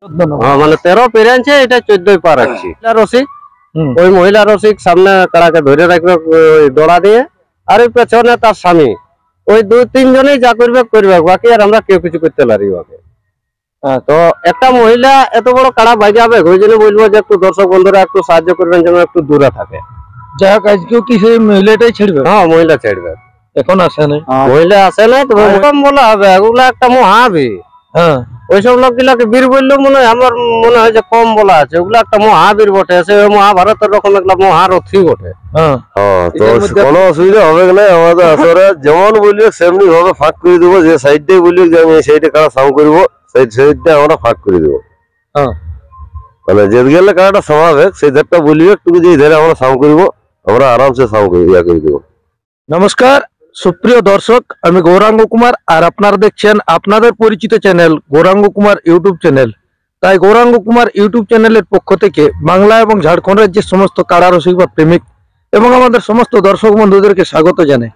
মানে 13 পেরিয়েছে, এটা 14 পার আছে। রসিক ওই মহিলা রসিক সামনে কাড়াকে ধরে রাখবে দড়া দিয়ে, আর ওই পেছনে তার স্বামী, ওই 2-3 জনেই যা করবে করবে, বাকি আর আমরা কেউ কিছু করতে পারি ওকে। তো একটা মহিলা এত বড় কাড়া বাজাবে, ওই জন্য বলবো যে একটু দর্শক বন্ধুরা একটু সাহায্য করবেন যেন একটু দূরে থাকে। যাই হোক, আজকেও কি সেই মহিলাটাই ছেড়বে? হ্যাঁ, মহিলা ছেড়বে। এখন আসে নাই, মহিলা আসে নাই, তবে কম বলা হবে, ওগুলা একটা মহাবীর। হ্যাঁ, ওইসব লোকগুলাকে বীর বললেও মনে হয়, আমার মনে হয় যে কম বলা আছে, ওগুলা একটা মহাবীর বটে, সে মহাভারতের রকম একটা মহারথী বটে। কোনো অসুবিধা হবে না আমাদের আসরে, যেমন বলবে সেমনি ভাবে ফাঁক করে দেবো। যে সাইডটাই বলবে যে আমি সেইটা কারা সাম করবো, সেই সাইডটা আমরা ফাঁক করে দেবো। মানে যে গেলে কারাটা স্বাভাবিক, সেই ধারটা বলবে একটু, যে ধারে আমরা সাম করবো, আমরা আরামসে সাম করে দেবো। নমস্কার সুপ্রিয় দর্শক, আমি গৌরাঙ্গ কুমার, আর আপনারা দেখছেন আপনাদের পরিচিত channel Gauranga Kumar YouTube channel. তাই গৌরাঙ্গ কুমার ইউটিউব চ্যানেলের পক্ষ থেকে বাংলা এবং ঝাড়খণ্ড রাজ্যের সমস্ত কাড়া রসিক বা প্রেমিক এবং আমাদের সমস্ত দর্শক বন্ধুদেরকে স্বাগত জানাই।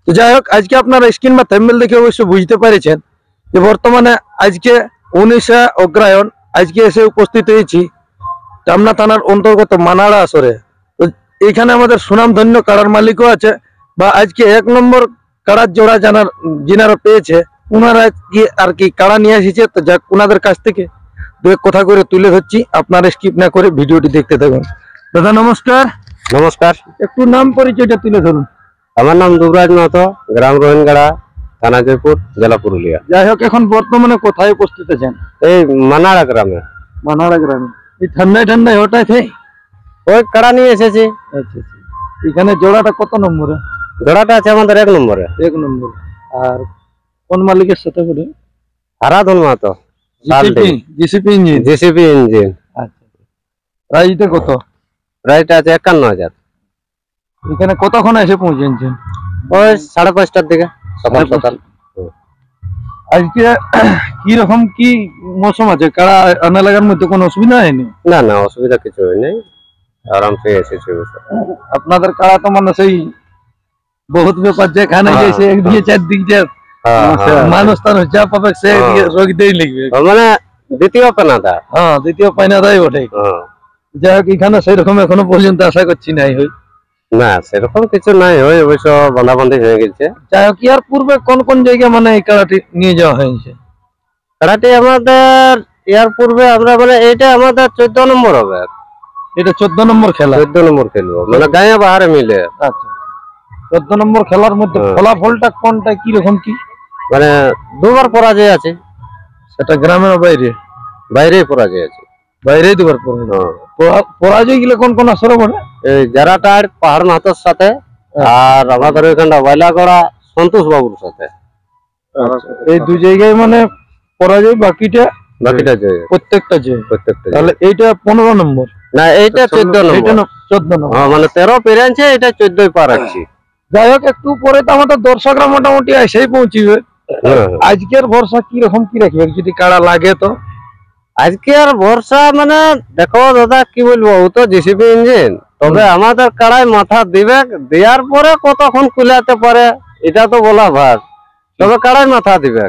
তো যাই হোক, আজকে আপনারা স্ক্রিন বা থাম্বনেল দেখে অবশ্যই বুঝতে পেরেছেন যে বর্তমানে আজকে 19শে অগ্রহায়ণ, আজকে এসে উপস্থিত হয়েছি টামনা থানার অন্তর্গত মানাড়া আসরে। তো এইখানে আমাদের সুনামধন্য কাড়ার মালিকও আছে, বা আজকে 1 নম্বর কাড়ার জোড়া যিনারা পেয়েছে ওনারা আর কি কাড়া নিয়ে এসেছে। তো যাক, ওনাদের কাছ থেকে দু এক কথা করে তুলে ধরছি, আপনারা স্কিপ না করে ভিডিওটি দেখতে থাকুন। দাদা নমস্কার। নমস্কার। একটু নাম পরিচয়টা তুলে ধরুন। আমার নাম দুবরাজ মাহাতো, গ্রাম রোহিনগাড়া, থানা জয়পুর, জেলা পুরুলিয়া। যাই হোক, এখন বর্তমানে কোথায় উপস্থিত আছেন? এই মানাড়া গ্রামে। মানাড়া গ্রামে এই ঠান্ডায় ওটাই ওই কাড়া নিয়ে এসেছি। আচ্ছা আচ্ছা, এখানে জোড়াটা কত নম্বরে? জোড়াটা আছে আমাদের 1 নম্বরে। 1 নম্বর। আর কোন মালিকের সাথে করে? Haradhan Mahato, GCP engine. আচ্ছা, প্রাইসটা কত? প্রাইসটা আছে 51,000। এখানে কতক্ষণ এসে পৌঁছেছেন? ওই 5:30টার দিকে, সকাল সকাল। আজকে কি রকম কি মৌসুম আছে? কাড়া আনা লাগার মধ্যে কোনো অসুবিধা হয়নি? না না, অসুবিধা কিছু হয়নি, আরামসে এসেছে। আপনাদের কাড়া তো মানে সেই বহুত ব্যাপার, যেখানে গেছে একদিকে চারদিকে মানুষ টানুষ যা পাবে সে রোগ দিয়ে লিখবে, মানে দ্বিতীয় পানাটা। হ্যাঁ, দ্বিতীয় পায়নাটাই বটে। যাই হোক, এখানে সেরকম এখনো পর্যন্ত আশা করছি নাই হই। না, সেরকম কিছু নাই, হয় অবশ্য বাঁধাবান্ধি হয়ে গেছে। যাই হোক, ইয়ার পূর্বে কোন কোন জায়গায় মানে এই কাড়াটি নিয়ে যাওয়া হয়েছে? কাড়াটি আমাদের ইয়ার পূর্বে আমরা মানে এইটা আমাদের 14 নম্বর হবে। এটা 14 নম্বর খেলা? 14 নম্বর খেলবো, মানে গায়ে বাহারে মিলে। আচ্ছা, 14 নম্বর খেলার মধ্যে ফলাফলটা কোনটা কি রকম কি? মানে 2বার পরাজয় আছে। সেটা গ্রামের বাইরে? বাইরেই পরাজয় আছে। বাইরেই 2বার পরাজয় গেলে কোন কোন আসরে বলে? এই জারাটার পাহাড় মাহাতোর সাথে, আর আমাদের ওইখানটা বাইলাগড়া সন্তোষ বাবুর সাথে। এই 2 জায়গায় মানে পরাজয়, বাকিটা জয়, প্রত্যেকটা জয়। তাহলে এইটা 15 নম্বর? না, এইটা 14 নম্বর। 14 নম্বর, মানে 13 পেরিয়েছে, এটা 14 পার আছে। যাই হোক, একটু পরে তো আমাদের দর্শকরা মোটামুটি এসেই পৌঁছিবে। আজকের ভরসা কি রকম কি রাখবে যদি কাড়া লাগে? তো আজকের ভরসা মানে দেখো দাদা, কি বলবো, ও তো জিসিপি ইঞ্জিন, তবে আমাদের কাড়ায় মাথা দিবে, দেওয়ার পরে কতক্ষণ কুলাতে পারে এটা তো বলা ভাগ, তবে কাড়ায় মাথা দিবে,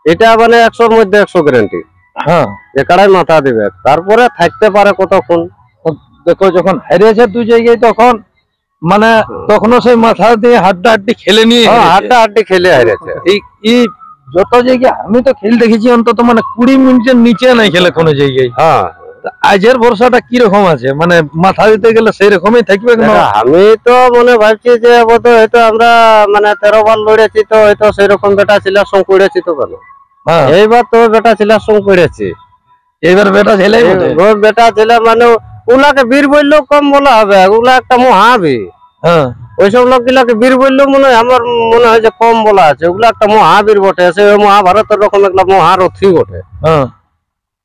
এটা মানে 100-র মধ্যে 100 গ্যারান্টি। হ্যাঁ, যে কাড়ায় মাথা দিবে, তারপরে থাকতে পারে কতক্ষণ। দেখো, যখন হারিয়েছে 2 জায়গায়, তখন মানে তখনও সেই মাথা দিয়ে হাড্ডাহাড্ডি খেলে নিয়ে, হাড্ডাহাড্ডি খেলে হারিয়েছে। এই যত জায়গায় আমি তো খেল দেখেছি, অন্তত মানে 20 মিনিটের নিচে নাই খেলে কোনো জায়গায়। হ্যাঁ, আজের ভরসাটা কি রকম আছে? মানে মাথা দিতে গেলে সেই রকমই থাকবে? আমি তো মনে ভাবছি যে হয়তো আমরা মানে 13 বার লড়েছি, তো হয়তো সেই রকম বেটা ছেলের সঙ্গ পড়েছি। তো কেন এইবার তো বেটা ছেলের সঙ্গ পড়েছি। এইবার বেটা ছেলে মানে ওগুলাকে বীর বললেও কম বলা হবে, ওগুলা একটা মহাবীর। হ্যাঁ, ওইসব লোকগুলাকে বীর বললেও মনে হয়, আমার মনে হয় যে কম বলা আছে, ওগুলা একটা মহাবীর বটে, সে মহাভারতের রকম একটা মহারথী বটে।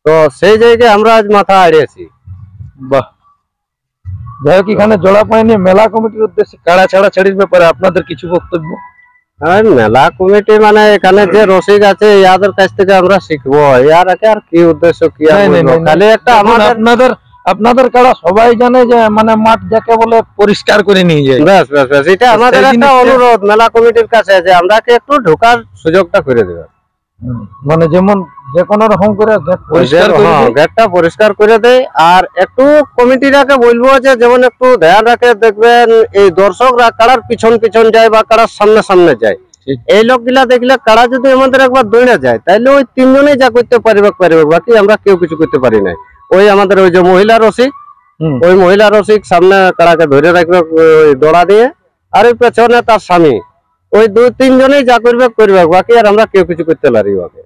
তো সেই জায়গায় আমরা আজ মাথা হারিয়েছি। বাহ। যাই হোক, এখানে জোড়া পায়নি মেলা কমিটির উদ্দেশ্যে কাড়া ছাড়া ছাড়ির ব্যাপারে আপনাদের কিছু বক্তব্য? মেলা কমিটি মানে এখানে যে রসিক আছে, ইয়াদের কাছ থেকে আমরা শিখবো, ইয়ার আগে আর কি উদ্দেশ্য কি? খালি একটা আপনাদের কাড়া সবাই জানে যে মানে মাঠ যাকে বলে পরিষ্কার করে নিয়ে যায়। ব্যাস ব্যাস ব্যাস, এটা আমাদের একটা অনুরোধ মেলা কমিটির কাছে, যে আমরাকে একটু ঢোকার সুযোগটা করে দেবে। মানে যেমন যে কোনো রকম করে পরিষ্কার করে হ্যাঁ, দেয়। গেটটা পরিষ্কার করে দেয়। আর একটু কমিটিটাকে বলবো যে যেমন একটু ধ্যান রাখে, দেখবেন এই দর্শকরা কাড়ার পিছন পিছন যায় বা কাড়ার সামনে সামনে যায়, ঠিক। এই লোকগুলা দেখলে কাড়া যদি আমাদের একবার দৌড়ে যায় তাহলে ওই তিনজনেই যা করতে পারবে, বাকি আমরা কেউ কিছু করতে পারি না। ওই আমাদের ওই যে মহিলা রসিক, ওই মহিলা রসিক সামনে কাড়াকে ধরে রাখবে ওই দড়া দিয়ে, আর ওই পেছনে তার স্বামী, ওই দুই তিনজনেই যা করবে, বাকি আর আমরা কেউ কিছু করতে পারি ওকে।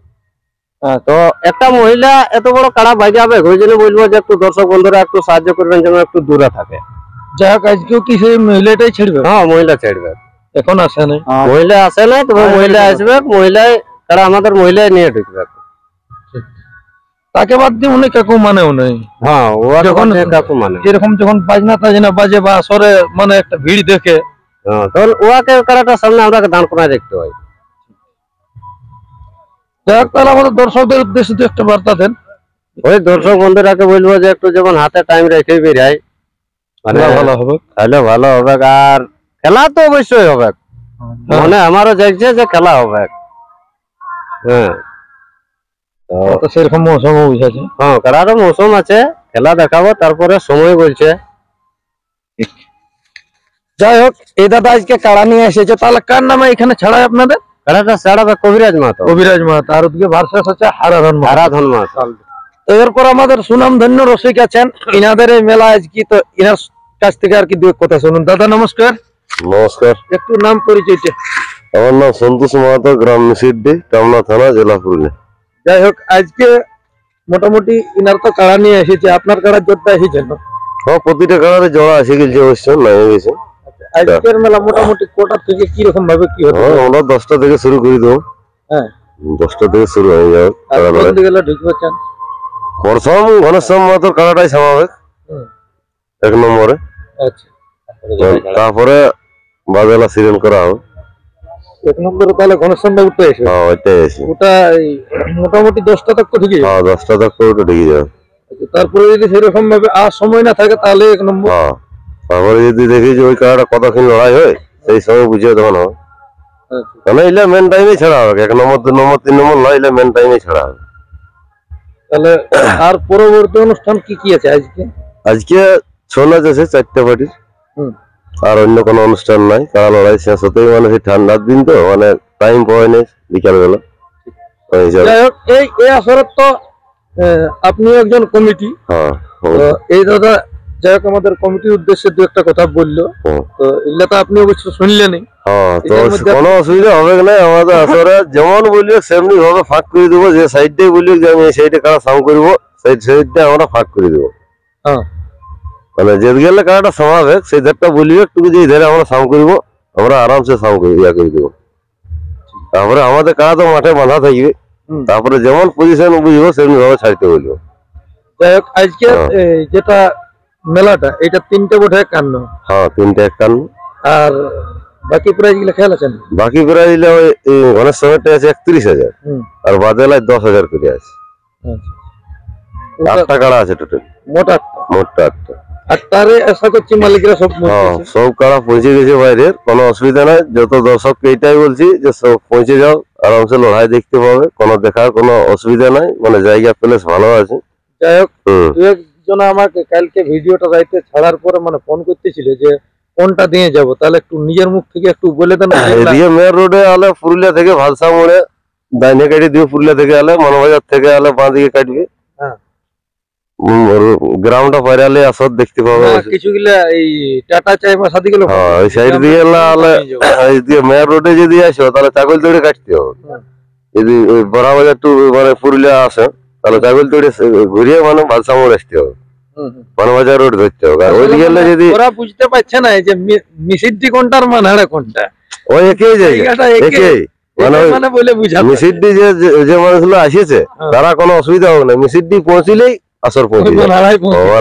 তো একটা মহিলা এত বড় কাড়া বাজাবে, ওই জন্য বলবো যে একটু দর্শক বন্ধুরা একটু সাহায্য করবেন যেন একটু দূরে থাকে। যাই হোক আজকেও কি সেই মহিলাটাই ছিড়বে? হ্যাঁ, মহিলা ছাড়বে, এখন আসে নাই। মহিলা আসে নাই, তবে মহিলা আসবে, মহিলায় কাড়া আমাদের মহিলায় নিয়ে ঢুকবে। তাকে বাদ দিয়ে অনেক কাকু মানেও নেই। হ্যাঁ, ওরা যখন কাকু মানে এরকম যখন বাজনা টাজনা বাজে বা আসরে মানে একটা ভিড় দেখে, তখন ওয়াকে কাড়াটার সামনে আমরা দাঁড় করায় দেখতে হয়। যাই হোক তাহলে আমাদের দর্শকদের উদ্দেশ্যে তো একটা বার্তা দেন। ওই দর্শক বন্ধুরাকে বলবো যে একটু যেমন হাতে টাইম রেখে বেরাই, মানে ভালো হবে। তাহলে ভালো হবে। আর খেলা তো অবশ্যই হবে, মানে আমারও দেখছে যে খেলা হবে। হ্যাঁ, তো সেরকম মৌসুম বুঝাছে। হ্যাঁ, কাড়ারও মৌসুম আছে, খেলা দেখাবো, তারপরে সময় বলছে। যাই হোক এই দাদা আজকে কাড়া নিয়ে এসেছে, তাহলে কার নামে এখানে ছাড়ায় আপনাদের? কাড়াটা ছাড়াবে কবিরাজ মাহাতো, কবিরাজ মাহাতো, আর ওদিকে ভার্সেস হচ্ছে হারাধন মাহাতো। আরাধন মাহাতো। তো এরপর আমাদের সুনাম ধন্য রসিক আছেন, ইনাদের এই মেলা আজকে, তো ইনার কাছ থেকে আর কি দু এক কথা শুনুন। দাদা নমস্কার। নমস্কার, একটু নাম পরিচয়টা। আমার নাম সন্তোষ মাহাতো, গ্রাম মিসিড্ডি, টামনা থানা, জেলা পুরুলিয়া। যাই হোক আজকে মোটামুটি ইনার তো কাড়া নিয়ে এসেছে, আপনার কাড়ার জোরটা এসেছেন? হ্যাঁ, প্রতিটা কালারে জড়া এসে গেছে, অবশ্য নাই গেছে। আজকের মেলা মোটামুটি কোটা থেকে কি রকম ভাবে কি হতে হ্যাঁ, আমরা 10টা থেকে শুরু করে দেবো। হ্যাঁ, 10টা থেকে শুরু হয়ে যাবে কাড়া লড়াই। গেলে ঢুকবে চান? প্রথম ঘনশ্যাম মাহাতোর কাড়াটাই স্বাভাবিক এক নম্বরে, আচ্ছা, তারপরে বাদেলা সিরিয়াল করা হবে। এক নম্বরে তাহলে ঘনশ্যামটা উঠে এসে হ্যাঁ, ওইটাই আছে। ওটা এই মোটামুটি 10টা তক ঢুকে যাবে। হ্যাঁ, 10টা তক ওটা ঢেকে যাবে। আচ্ছা, তারপরে যদি সেরকম ভাবে আর সময় না থাকে তাহলে এক নম্বর। হ্যাঁ, তারপরে যদি দেখি যে ওই কাড়াটা কতক্ষণ লড়াই হয়, সেই সময় বুঝিয়ে তখন হবে। আচ্ছা, মানে এলে মেন টাইমে ছাড়া হবে, 1 নম্বর 2 নম্বর 3 নম্বর নয়, এলে মেন টাইমে ছাড়া হবে। তাহলে আর পরবর্তী অনুষ্ঠান কি কি আছে আজকে? আজকে ছৌ নাচ আছে 4টা পার্টির, হুম, আর অন্য কোনো অনুষ্ঠান নাই। কাড়া লড়াই শেষ হতেই, মানে সেই ঠান্ডার দিন তো, মানে টাইম পাওয়া নেই বিকাল বেলা। ওই হিসাবে যাই হোক এই আসরের তো আপনি একজন কমিটি, হ্যাঁ, তো এই দাদা যাই হোক আমাদের কমিটির উদ্দেশ্যে দু একটা কথা বললো, হুম। তো এগুলা তো আপনি অবশ্য শুনলেনই। হ্যাঁ, তো এটার মধ্যে কোনো অসুবিধা হবে না আমাদের আসরে। যেমন বলবে সেমনি ভাবে ফাঁক করে দেবো, যে সাইডটাই বলবে যে আমি এই সাইডে কারা সাম করবো, সেই সাইডটা আমরা ফাঁক করে দেবো। হ্যাঁ, মানে যে গেলে কারাটা সামাবে, সেই ধারটা বলবে একটু, যে এই ধারে আমরা সাম করবো, আমরা আরামসে সাম করে করে দেবো। তারপরে আমাদের কারা তো মাঠে বাঁধা থাকবে, হুম। তারপরে যেমন পজিশন বুঝবো সেমনি ভাবে ছাড়তে বলবো। যাই হোক আজকে হ্যাঁ। যেটা মেলাটা এটা 3টে বোধ হয় কান্ন, হ্যাঁ, 3টা 51। আর বাকি প্রাইজ গুলো খেয়াল আছেন? বাকি প্রায় দিলে ওই গণেশ সময়টা আছে 31,000, হুম, আর বাদেলায় 10,000 করে আছে। আচ্ছা। ওটা 8টা কাড়া আছে টোটাল, মোট 8টা। মোট 8টা। আর তারে আশা করছি মালিকরা সব হ্যাঁ, মজবুত আছে। সব কাড়া পৌঁছে গেছে বাইরের, কোনো অসুবিধা নাই। যত দর্শককে এইটাই বলছি যে সব পৌঁছে যাও, আরামসে লড়াই দেখতে পাবে, কোনো দেখার কোনো অসুবিধা নাই, মানে জায়গা প্লেস ভালো আছে। যাই হোক হুম। দু একজন আমাকে কালকে ভিডিওটা রাইতে ছাড়ার পরে মানে ফোন করতেছিল যে কোনটা দিয়ে যাব, তাহলে একটু নিজের মুখ থেকে একটু বলে দেন। এদিকে মেন রোডে আলে পুরুলিয়া থেকে ভালসা মোড়ে ডাইনে কাটি দিয়ে, পুরুলিয়া থেকে আলে মানবাজার থেকে আলে বাঁ দিকে কাটবে। হ্যাঁ। গ্রাউন্ডটা বাইরে আলে আসত দেখতে পাবে। কিছু গুলা এই টাটা চাই বা সাদি গুলো হ্যাঁ, ওই সাইড দিয়ে আলে এইদিকে মেন রোডে যদি আসো তাহলে চাকল তৈরি কাটতে হবে। যদি ওই বড়াবাজার টু মানে পুরুলিয়া আসে তাহলে চাকল তৈরি ঘুরিয়ে মানে ভালসা মোড় আসতে হবে, মানবাজার রোড ধরতে হবে। আর ওইদিকে গেলে যদি ওরা বুঝতে পারছে না যে মিসিডি কোনটা আর মানহাড়া কোনটা, ওই একই জায়গা, জায়গাটা একই মানে ওই মানে বলে বুঝা মিসিডি যে মানুষগুলো আসিছে তারা কোনো অসুবিধা হবে না। মিসিডি পৌঁছিলেই আসর পৌঁছে মানহাড়াই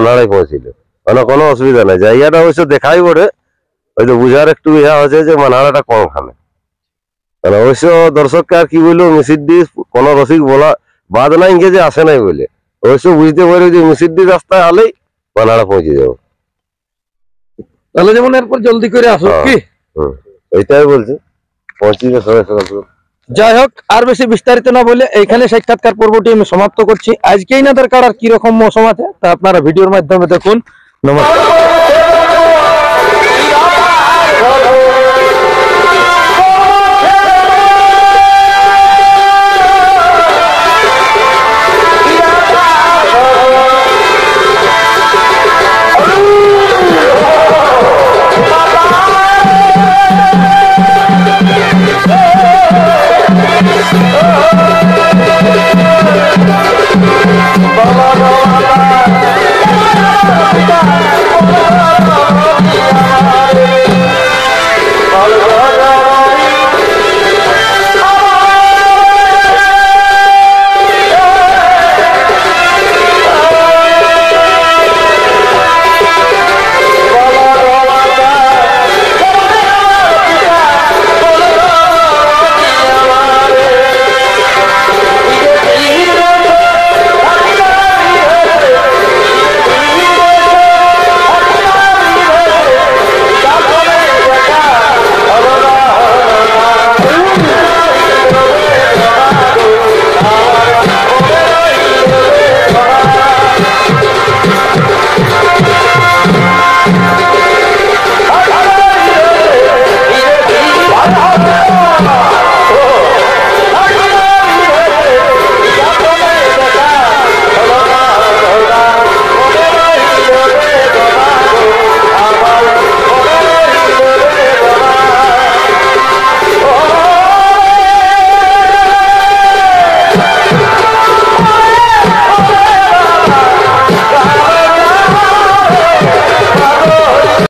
নাড়াই পৌঁছিল, মানে কোনো অসুবিধা নাই। জায়গাটা অবশ্য দেখাই বটে, হয়তো বুঝার একটু ইহা হচ্ছে যে মানহাড়াটা কম খানে। মানে অবশ্য দর্শককে আর কি বলবো, মিসিডি কোনো রসিক বলা বাদ নাই যে আসে নাই বলে, অবশ্য বুঝতে পারি যে মিসিডি রাস্তায় আলেই মানহাড়া পৌঁছে যাবো। তাহলে যেমন এরপর জলদি করে আসো কি। এইটাই বলছি, পৌঁছিবে সবাই সকাল। যাই হোক, আর বেশি বিস্তারিত না বলে এইখানে সাক্ষাৎকার পর্বটি আমি সমাপ্ত করছি। আজকে ইনাদের কাড়ার কি রকম মৌসুম আছে তা আপনারা ভিডিওর মাধ্যমে দেখুন। নমস্কার।